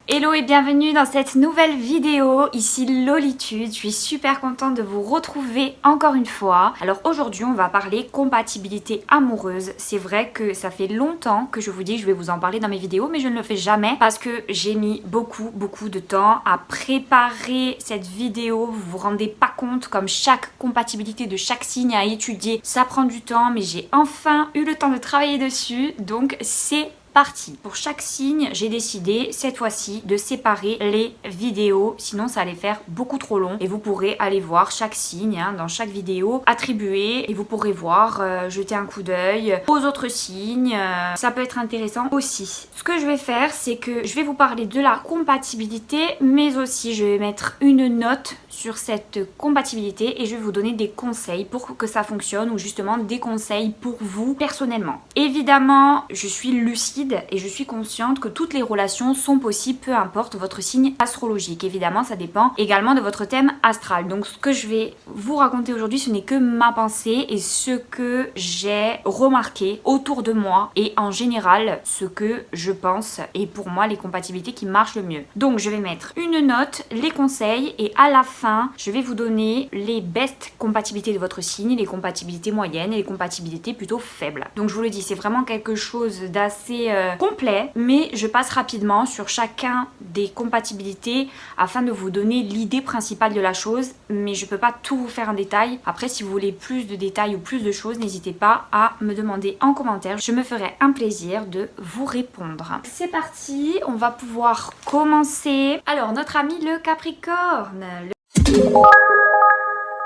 Hello et bienvenue dans cette nouvelle vidéo, ici Lolitude, je suis super contente de vous retrouver encore une fois. Alors aujourd'hui on va parler compatibilité amoureuse. C'est vrai que ça fait longtemps que je vous dis que je vais vous en parler dans mes vidéos, mais je ne le fais jamais parce que j'ai mis beaucoup de temps à préparer cette vidéo. Vous vous rendez pas compte comme chaque compatibilité de chaque signe à étudier, ça prend du temps, mais j'ai enfin eu le temps de travailler dessus, donc c'est parti. Pour chaque signe, j'ai décidé cette fois-ci de séparer les vidéos, sinon ça allait faire beaucoup trop long et vous pourrez aller voir chaque signe dans chaque vidéo attribué et vous pourrez voir, jeter un coup d'œil aux autres signes, ça peut être intéressant aussi. Ce que je vais faire, c'est que je vais vous parler de la compatibilité, mais aussi je vais mettre une note sur cette compatibilité et je vais vous donner des conseils pour que ça fonctionne ou justement des conseils pour vous personnellement. Évidemment, je suis lucide et je suis consciente que toutes les relations sont possibles, peu importe votre signe astrologique. Évidemment, ça dépend également de votre thème astral. Donc ce que je vais vous raconter aujourd'hui, ce n'est que ma pensée et ce que j'ai remarqué autour de moi et en général ce que je pense et pour moi les compatibilités qui marchent le mieux. Donc je vais mettre une note, les conseils et à la fin, je vais vous donner les best compatibilités de votre signe, les compatibilités moyennes et les compatibilités plutôt faibles. Donc je vous le dis, c'est vraiment quelque chose d'assez complet, mais je passe rapidement sur chacun des compatibilités afin de vous donner l'idée principale de la chose, mais je peux pas tout vous faire en détail. Après, si vous voulez plus de détails ou plus de choses, n'hésitez pas à me demander en commentaire, je me ferai un plaisir de vous répondre. C'est parti, on va pouvoir commencer. Alors, notre ami le Capricorne.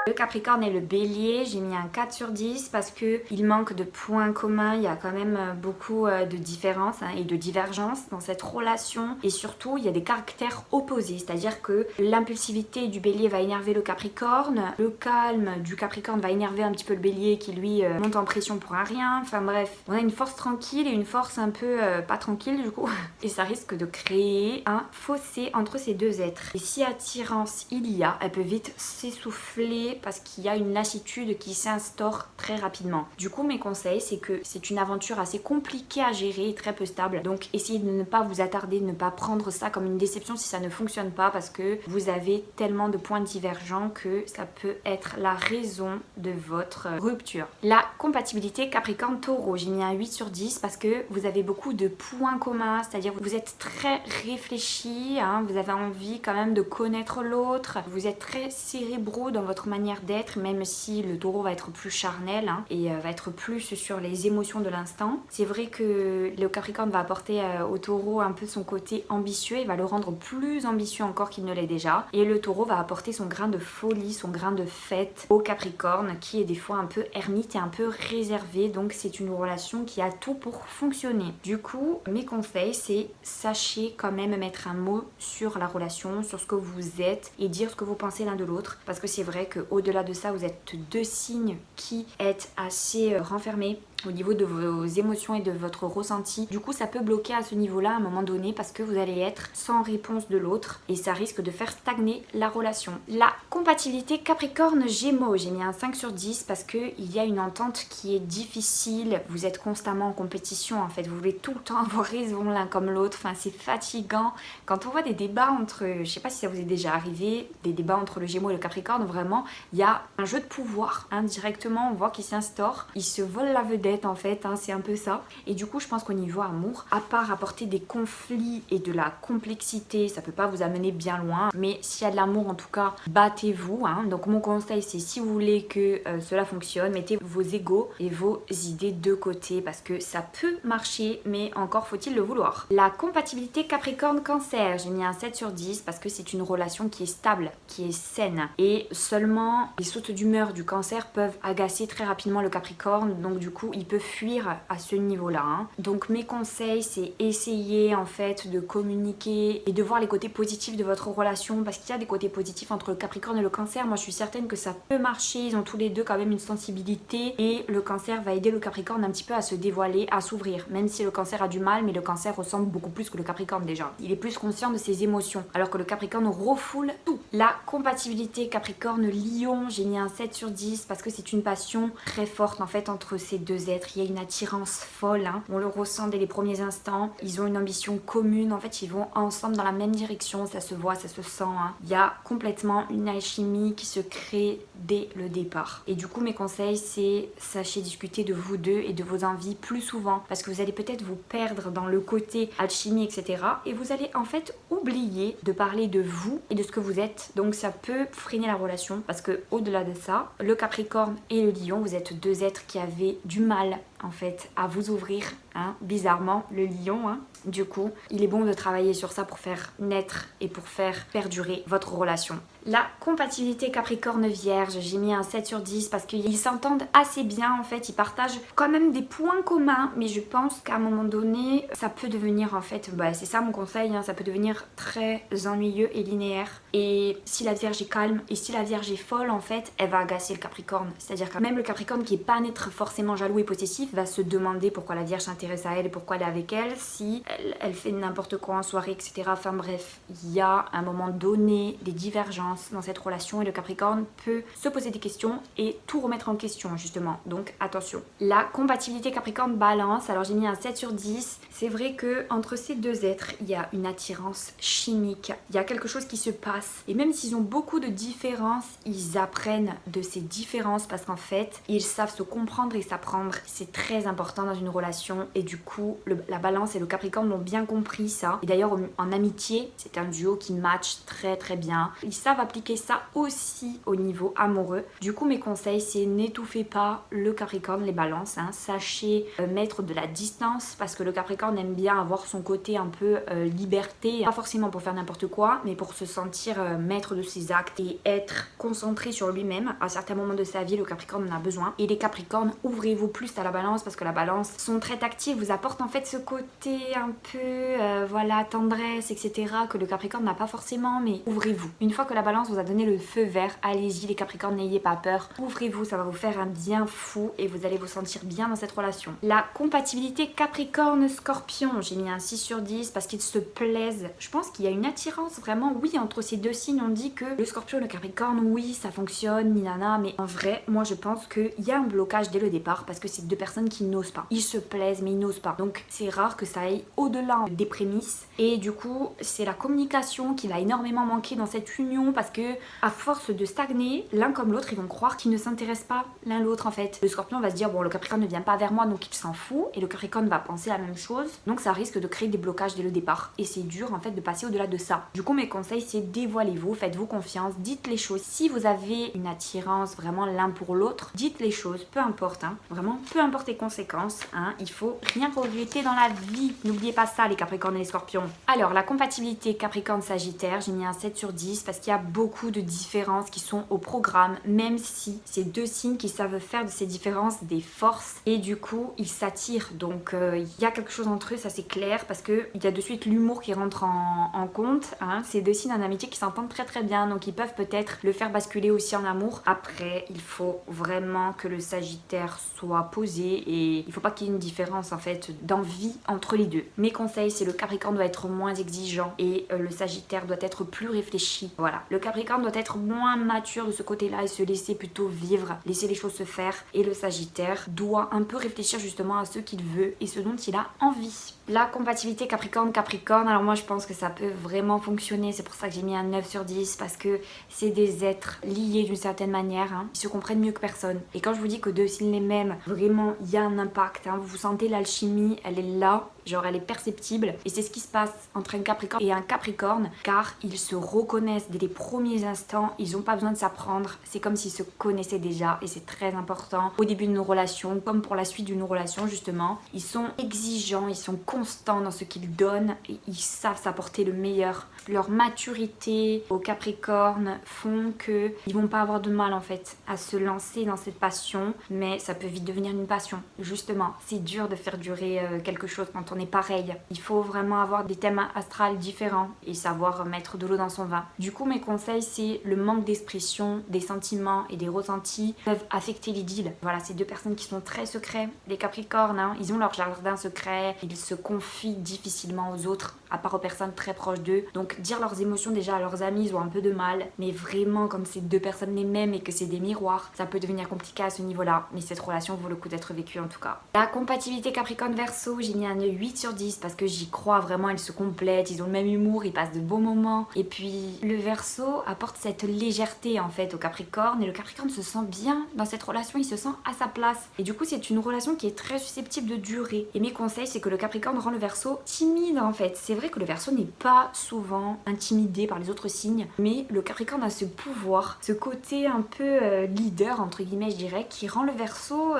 Le Capricorne et le Bélier, j'ai mis un 4 sur 10 parce que il manque de points communs, il y a quand même beaucoup de différences et de divergences dans cette relation et surtout il y a des caractères opposés, c'est-à-dire que l'impulsivité du Bélier va énerver le Capricorne, le calme du Capricorne va énerver un petit peu le Bélier qui lui monte en pression pour un rien, enfin bref, on a une force tranquille et une force un peu pas tranquille du coup et ça risque de créer un fossé entre ces deux êtres. Et si attirance il y a, elle peut vite s'essouffler parce qu'il y a une lassitude qui s'instaure très rapidement. Du coup, mes conseils, c'est que c'est une aventure assez compliquée à gérer et très peu stable. Donc, essayez de ne pas vous attarder, de ne pas prendre ça comme une déception si ça ne fonctionne pas parce que vous avez tellement de points divergents que ça peut être la raison de votre rupture. La compatibilité Capricorne-Taureau, j'ai mis un 8 sur 10 parce que vous avez beaucoup de points communs, c'est-à-dire que vous êtes très réfléchi, vous avez envie quand même de connaître l'autre, vous êtes très cérébraux dans votre manière d'être, même si le taureau va être plus charnel et va être plus sur les émotions de l'instant. C'est vrai que le Capricorne va apporter au taureau un peu son côté ambitieux, il va le rendre plus ambitieux encore qu'il ne l'est déjà. Et le taureau va apporter son grain de folie, son grain de fête au Capricorne qui est des fois un peu ermite et un peu réservé. Donc c'est une relation qui a tout pour fonctionner. Du coup, mes conseils, c'est sachez quand même mettre un mot sur la relation, sur ce que vous êtes et dire ce que vous pensez l'un de l'autre. Parce que c'est vrai que au-delà de ça, vous êtes deux signes qui êtes assez renfermés au niveau de vos émotions et de votre ressenti. Du coup, ça peut bloquer à ce niveau-là à un moment donné parce que vous allez être sans réponse de l'autre et ça risque de faire stagner la relation. La compatibilité Capricorne-Gémeaux, j'ai mis un 5 sur 10 parce qu'il y a une entente qui est difficile. Vous êtes constamment en compétition en fait. Vous voulez tout le temps avoir raison l'un comme l'autre. Enfin, c'est fatigant. Quand on voit des débats entre, je sais pas si ça vous est déjà arrivé, des débats entre le Gémeaux et le Capricorne, vraiment, il y a un jeu de pouvoir. Directement, on voit qu'il s'instaure. Ils se volent la vedette en fait, c'est un peu ça. Et du coup, je pense qu'au niveau amour, à part apporter des conflits et de la complexité, ça peut pas vous amener bien loin. Mais s'il y a de l'amour, en tout cas, battez-vous. Donc mon conseil, c'est si vous voulez que cela fonctionne, mettez vos égos et vos idées de côté parce que ça peut marcher, mais encore faut-il le vouloir. La compatibilité Capricorne-Cancer, j'ai mis un 7 sur 10 parce que c'est une relation qui est stable, qui est saine. Et seulement les sautes d'humeur du Cancer peuvent agacer très rapidement le Capricorne. Donc du coup, il peut fuir à ce niveau-là. Donc mes conseils, c'est essayer en fait de communiquer et de voir les côtés positifs de votre relation parce qu'il y a des côtés positifs entre le Capricorne et le Cancer. Moi, je suis certaine que ça peut marcher. Ils ont tous les deux quand même une sensibilité et le Cancer va aider le Capricorne un petit peu à se dévoiler, à s'ouvrir. Même si le Cancer a du mal, mais le Cancer ressemble beaucoup plus que le Capricorne déjà. Il est plus conscient de ses émotions alors que le Capricorne refoule tout. La compatibilité Capricorne-Lion, Lion, j'ai mis un 7 sur 10 parce que c'est une passion très forte en fait entre ces deux êtres. Il y a une attirance folle, hein. On le ressent dès les premiers instants. Ils ont une ambition commune, en fait ils vont ensemble dans la même direction, ça se voit, ça se sent, hein. Il y a complètement une alchimie qui se crée dès le départ. Et du coup mes conseils c'est sachez discuter de vous deux et de vos envies plus souvent parce que vous allez peut-être vous perdre dans le côté alchimie etc. Et vous allez en fait oublier de parler de vous et de ce que vous êtes. Donc ça peut freiner la relation parce que au-delà de ça, le Capricorne et le Lion, vous êtes deux êtres qui avaient du mal en fait à vous ouvrir, hein, bizarrement le Lion, hein. Du coup il est bon de travailler sur ça pour faire naître et pour faire perdurer votre relation. La compatibilité Capricorne Vierge, j'ai mis un 7 sur 10 parce qu'ils s'entendent assez bien en fait, ils partagent quand même des points communs mais je pense qu'à un moment donné ça peut devenir en fait, c'est ça mon conseil, hein, ça peut devenir très ennuyeux et linéaire. Et si la Vierge est calme et si la Vierge est folle en fait, elle va agacer le Capricorne. C'est-à-dire que même le Capricorne qui est pas naître forcément jaloux et possessif va se demander pourquoi la Vierge s'intéresse à elle et pourquoi elle est avec elle, si elle fait n'importe quoi en soirée etc. Enfin bref, il y a à un moment donné des divergences dans cette relation et le Capricorne peut se poser des questions et tout remettre en question justement, donc attention. La compatibilité Capricorne Balance, alors j'ai mis un 7 sur 10, c'est vrai que entre ces deux êtres il y a une attirance chimique, il y a quelque chose qui se passe et même s'ils ont beaucoup de différences, ils apprennent de ces différences parce qu'en fait ils savent se comprendre et s'apprendre, c'est très important dans une relation et du coup la Balance et le Capricorne l'ont bien compris ça et d'ailleurs en amitié c'est un duo qui match très très bien, ils savent appliquer ça aussi au niveau amoureux. Du coup mes conseils c'est n'étouffez pas le Capricorne, les Balances, hein. Sachez mettre de la distance parce que le Capricorne aime bien avoir son côté un peu liberté, pas forcément pour faire n'importe quoi mais pour se sentir maître de ses actes et être concentré sur lui-même. À certains moments de sa vie le Capricorne en a besoin et les Capricornes ouvrez-vous plus à la Balance parce que la Balance sont très tactiles, vous apportent en fait ce côté un peu voilà tendresse etc. que le Capricorne n'a pas forcément, mais ouvrez-vous. Une fois que la Balance vous a donné le feu vert, allez-y les Capricornes, n'ayez pas peur, ouvrez-vous, ça va vous faire un bien fou et vous allez vous sentir bien dans cette relation. La compatibilité Capricorne-Scorpion, j'ai mis un 6 sur 10 parce qu'ils se plaisent. Je pense qu'il y a une attirance vraiment, oui, entre ces deux signes. On dit que le Scorpion et le Capricorne, oui, ça fonctionne, ninana, mais en vrai, moi je pense qu'il y a un blocage dès le départ parce que c'est deux personnes qui n'osent pas. Ils se plaisent mais ils n'osent pas. Donc c'est rare que ça aille au-delà des prémices et du coup c'est la communication qui va énormément manquer dans cette union parce que à force de stagner, l'un comme l'autre, ils vont croire qu'ils ne s'intéressent pas l'un l'autre en fait. Le Scorpion va se dire bon le Capricorne ne vient pas vers moi donc il s'en fout et le Capricorne va penser la même chose donc ça risque de créer des blocages dès le départ et c'est dur en fait de passer au-delà de ça. Du coup mes conseils c'est dévoilez-vous, faites-vous confiance, dites les choses. Si vous avez une attirance vraiment l'un pour l'autre, dites les choses, peu importe, hein, vraiment peu importe les conséquences, hein, il faut rien regretter dans la vie. N'oubliez pas ça les Capricornes et les Scorpions. Alors la compatibilité Capricorne-Sagittaire, j'ai mis un 7 sur 10 parce qu'il y a beaucoup de différences qui sont au programme, même si c'est deux signes qui savent faire de ces différences des forces et du coup ils s'attirent. Donc il y a quelque chose entre eux, ça c'est clair parce que il y a de suite l'humour qui rentre en compte, hein. Ces deux signes en amitié qui s'entendent très très bien donc ils peuvent peut-être le faire basculer aussi en amour. Après il faut vraiment que le Sagittaire soit posé et il faut pas qu'il y ait une différence en fait d'envie entre les deux. Mes conseils c'est le Capricorne doit être moins exigeant et le Sagittaire doit être plus réfléchi. Voilà, le Capricorne doit être moins mature de ce côté-là et se laisser plutôt vivre, laisser les choses se faire et le Sagittaire doit un peu réfléchir justement à ce qu'il veut et ce dont il a envie. La compatibilité Capricorne-Capricorne, alors moi je pense que ça peut vraiment fonctionner, c'est pour ça que j'ai mis un 9 sur 10 parce que c'est des êtres liés d'une certaine manière, hein. Ils se comprennent mieux que personne et quand je vous dis que deux signes les mêmes, vraiment il y a un impact, hein. Vous sentez l'alchimie, elle est là, genre elle est perceptible et c'est ce qui se passe entre un Capricorne et un Capricorne car ils se reconnaissent dès les premiers instants, ils n'ont pas besoin de s'apprendre, c'est comme s'ils se connaissaient déjà et c'est très important au début d'une relation comme pour la suite d'une relation justement. Ils sont exigeants, ils sont constants dans ce qu'ils donnent et ils savent s'apporter le meilleur. Leur maturité au Capricorne font que ils vont pas avoir de mal en fait à se lancer dans cette passion mais ça peut vite devenir une passion. Justement, c'est dur de faire durer quelque chose quand on tourner pareil. Il faut vraiment avoir des thèmes astrales différents et savoir mettre de l'eau dans son vin. Du coup, mes conseils, c'est le manque d'expression, des sentiments et des ressentis peuvent affecter l'idylle. Voilà, c'est deux personnes qui sont très secrets. Les Capricornes, hein, ils ont leur jardin secret, ils se confient difficilement aux autres, à part aux personnes très proches d'eux. Donc dire leurs émotions déjà à leurs amis, ils ont un peu de mal. Mais vraiment, comme c'est deux personnes les mêmes et que c'est des miroirs, ça peut devenir compliqué à ce niveau-là. Mais cette relation vaut le coup d'être vécue en tout cas. La compatibilité Capricorne-Verseau, j'ai mis un 8 sur 10 parce que j'y crois vraiment, ils se complètent, ils ont le même humour, ils passent de bons moments. Et puis le Verseau apporte cette légèreté en fait au Capricorne et le Capricorne se sent bien dans cette relation, il se sent à sa place. Et du coup, c'est une relation qui est très susceptible de durer. Et mes conseils, c'est que le Capricorne rend le Verseau timide en fait. C'est vrai que le Verseau n'est pas souvent intimidé par les autres signes, mais le Capricorne a ce pouvoir, ce côté un peu leader entre guillemets, je dirais, qui rend le Verseau,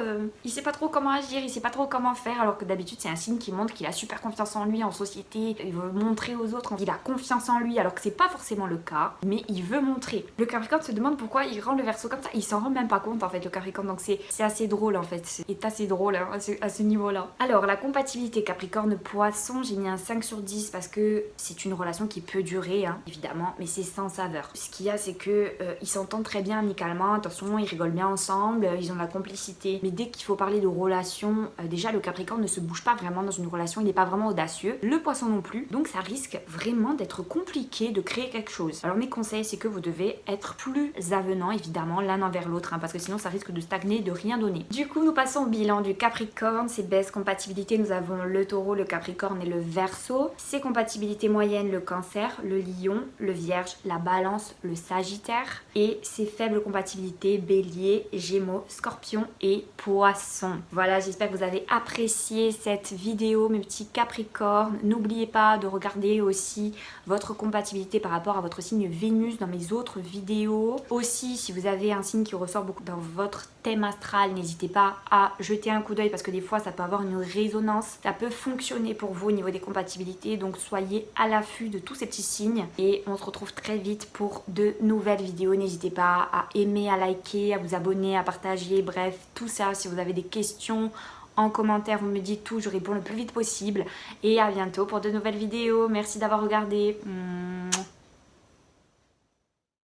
il sait pas trop comment agir, il sait pas trop comment faire, alors que d'habitude c'est un signe qui montre qu'il a super confiance en lui en société, il veut montrer aux autres qu'il a confiance en lui, alors que c'est pas forcément le cas, mais il veut montrer. Le Capricorne se demande pourquoi il rend le Verseau comme ça, il s'en rend même pas compte en fait le Capricorne, donc c'est assez drôle en fait, c'est assez drôle hein, à ce niveau-là. Alors la compatibilité Capricorne-Poisson, j'ai mis un 5 sur 10 parce que c'est une relation qui peut durer hein, évidemment, mais c'est sans saveur. Ce qu'il y a, c'est que ils s'entendent très bien amicalement, attention, ils rigolent bien ensemble, ils ont de la complicité, mais dès qu'il faut parler de relation, déjà le Capricorne ne se bouge pas vraiment dans une relation, il n'est pas vraiment audacieux, le Poisson non plus, donc ça risque vraiment d'être compliqué de créer quelque chose. Alors mes conseils, c'est que vous devez être plus avenant évidemment l'un envers l'autre hein, parce que sinon ça risque de stagner, de rien donner. Du coup, nous passons au bilan du Capricorne. Ses baisses compatibilités, nous avons le Taureau, le Capricorne et le Verseau. Ses compatibilités moyennes, le Cancer, le Lion, le Vierge, la Balance, le Sagittaire. Et ses faibles compatibilités, Bélier, Gémeaux, Scorpion et Poisson. Voilà, j'espère que vous avez apprécié cette vidéo, mes petits Capricornes. N'oubliez pas de regarder aussi votre compatibilité par rapport à votre signe Vénus dans mes autres vidéos. Aussi, si vous avez un signe qui ressort beaucoup dans votre thème astral, n'hésitez pas à jeter un coup d'œil parce que des fois ça peut avoir une résonance, ça peut fonctionner pour vous au niveau des compatibilités, donc soyez à l'affût de tous ces petits signes et on se retrouve très vite pour de nouvelles vidéos. N'hésitez pas à aimer, à liker, à vous abonner, à partager, bref tout ça. Si vous avez des questions en commentaire, vous me dites tout, je réponds le plus vite possible et à bientôt pour de nouvelles vidéos. Merci d'avoir regardé.